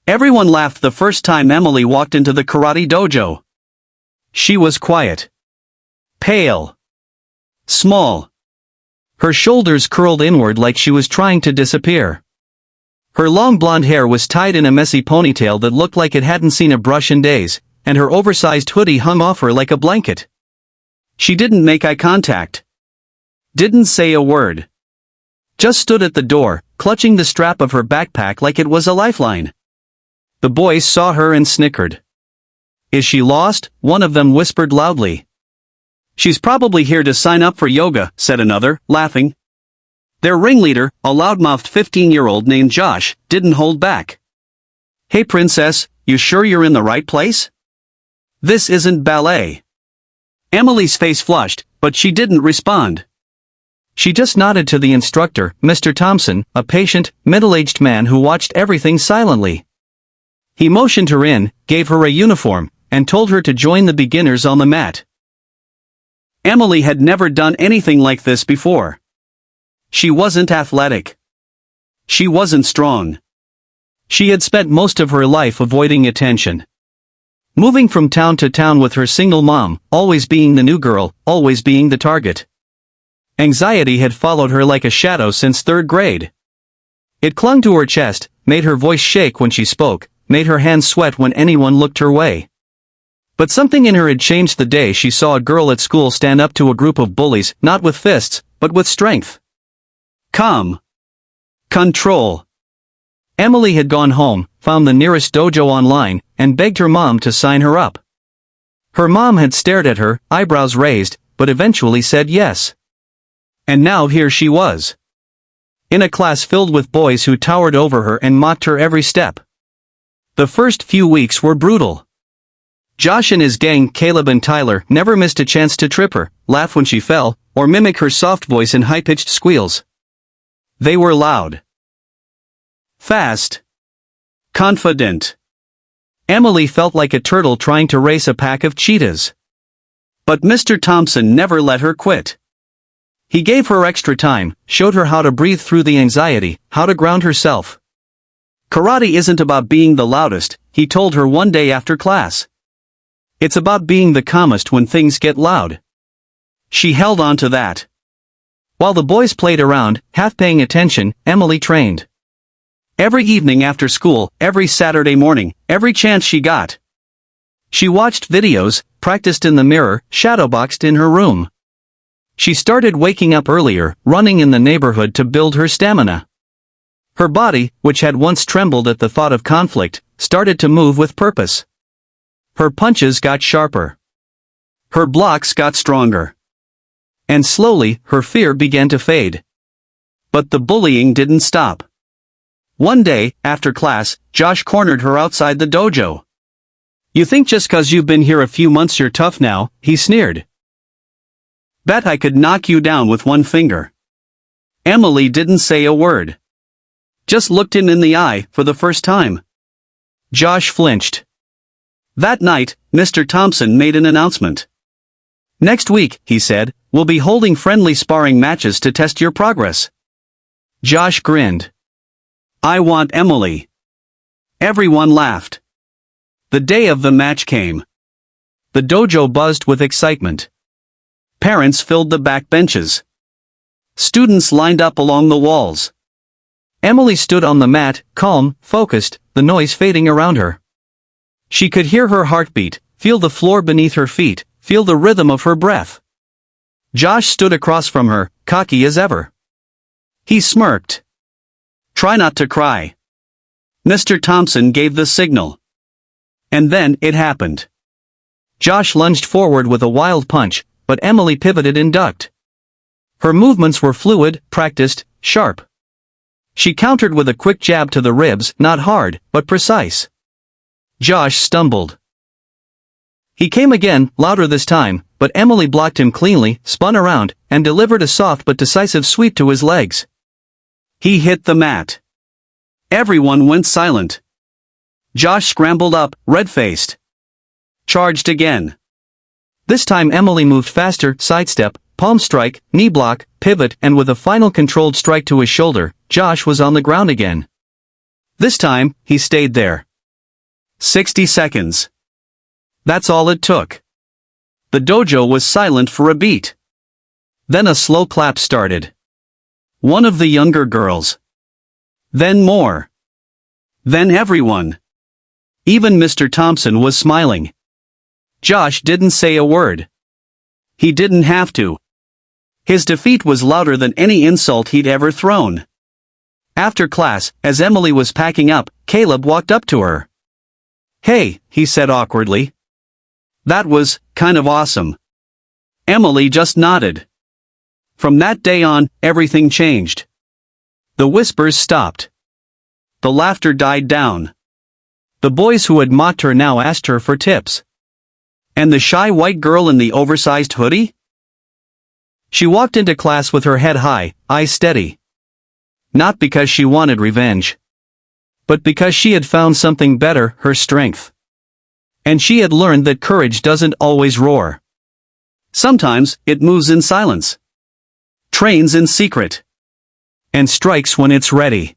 Everyone laughed the first time Emily walked into the karate dojo. She was quiet. Pale. Small. Her shoulders curled inward like she was trying to disappear. Her long blonde hair was tied in a messy ponytail that looked like it hadn't seen a brush in days, and her oversized hoodie hung off her like a blanket. She didn't make eye contact. Didn't say a word. Just stood at the door, clutching the strap of her backpack like it was a lifeline. The boys saw her and snickered. "Is she lost?" one of them whispered loudly. "She's probably here to sign up for yoga," said another, laughing. Their ringleader, a loudmouthed 15-year-old named Josh, didn't hold back. "Hey princess, you sure you're in the right place? This isn't ballet." Emily's face flushed, but she didn't respond. She just nodded to the instructor, Mr. Thompson, a patient, middle-aged man who watched everything silently. He motioned her in, gave her a uniform, and told her to join the beginners on the mat. Emily had never done anything like this before. She wasn't athletic. She wasn't strong. She had spent most of her life avoiding attention. Moving from town to town with her single mom, always being the new girl, always being the target. Anxiety had followed her like a shadow since 3rd grade. It clung to her chest, made her voice shake when she spoke, made her hands sweat when anyone looked her way. But something in her had changed the day she saw a girl at school stand up to a group of bullies, not with fists, but with strength. Calm. Control. Emily had gone home, found the nearest dojo online, and begged her mom to sign her up. Her mom had stared at her, eyebrows raised, but eventually said yes. And now here she was. In a class filled with boys who towered over her and mocked her every step. The first few weeks were brutal. Josh and his gang, Caleb and Tyler, never missed a chance to trip her, laugh when she fell, or mimic her soft voice in high-pitched squeals. They were loud. Fast. Confident. Emily felt like a turtle trying to race a pack of cheetahs. But Mr. Thompson never let her quit. He gave her extra time, showed her how to breathe through the anxiety, how to ground herself. Karate isn't about being the loudest, he told her one day after class. It's about being the calmest when things get loud. She held on to that. While the boys played around, half paying attention, Emily trained. Every evening after school, every Saturday morning, every chance she got. She watched videos, practiced in the mirror, shadowboxed in her room. She started waking up earlier, running in the neighborhood to build her stamina. Her body, which had once trembled at the thought of conflict, started to move with purpose. Her punches got sharper. Her blocks got stronger. And slowly, her fear began to fade. But the bullying didn't stop. One day, after class, Josh cornered her outside the dojo. "You think just 'cause you've been here a few months you're tough now," he sneered. "Bet I could knock you down with one finger." Emily didn't say a word. Just looked him in the eye for the first time. Josh flinched. That night, Mr. Thompson made an announcement. "Next week," he said, "we'll be holding friendly sparring matches to test your progress." Josh grinned. "I want Emily." Everyone laughed. The day of the match came. The dojo buzzed with excitement. Parents filled the back benches. Students lined up along the walls. Emily stood on the mat, calm, focused, the noise fading around her. She could hear her heartbeat, feel the floor beneath her feet, feel the rhythm of her breath. Josh stood across from her, cocky as ever. He smirked. "Try not to cry." Mr. Thompson gave the signal. And then it happened. Josh lunged forward with a wild punch, but Emily pivoted and ducked. Her movements were fluid, practiced, sharp. She countered with a quick jab to the ribs, not hard, but precise. Josh stumbled. He came again, louder this time, but Emily blocked him cleanly, spun around, and delivered a soft but decisive sweep to his legs. He hit the mat. Everyone went silent. Josh scrambled up, red-faced. Charged again. This time Emily moved faster, sidestep, palm strike, knee block, pivot, and with a final controlled strike to his shoulder, Josh was on the ground again. This time, he stayed there. 60 seconds. That's all it took. The dojo was silent for a beat. Then a slow clap started. One of the younger girls. Then more. Then everyone. Even Mr. Thompson was smiling. Josh didn't say a word. He didn't have to. His defeat was louder than any insult he'd ever thrown. After class, as Emily was packing up, Caleb walked up to her. "Hey," he said awkwardly. "That was kind of awesome." Emily just nodded. From that day on, everything changed. The whispers stopped. The laughter died down. The boys who had mocked her now asked her for tips. And the shy white girl in the oversized hoodie? She walked into class with her head high, eyes steady. Not because she wanted revenge. But because she had found something better, her strength. And she had learned that courage doesn't always roar. Sometimes, it moves in silence. Trains in secret. And strikes when it's ready.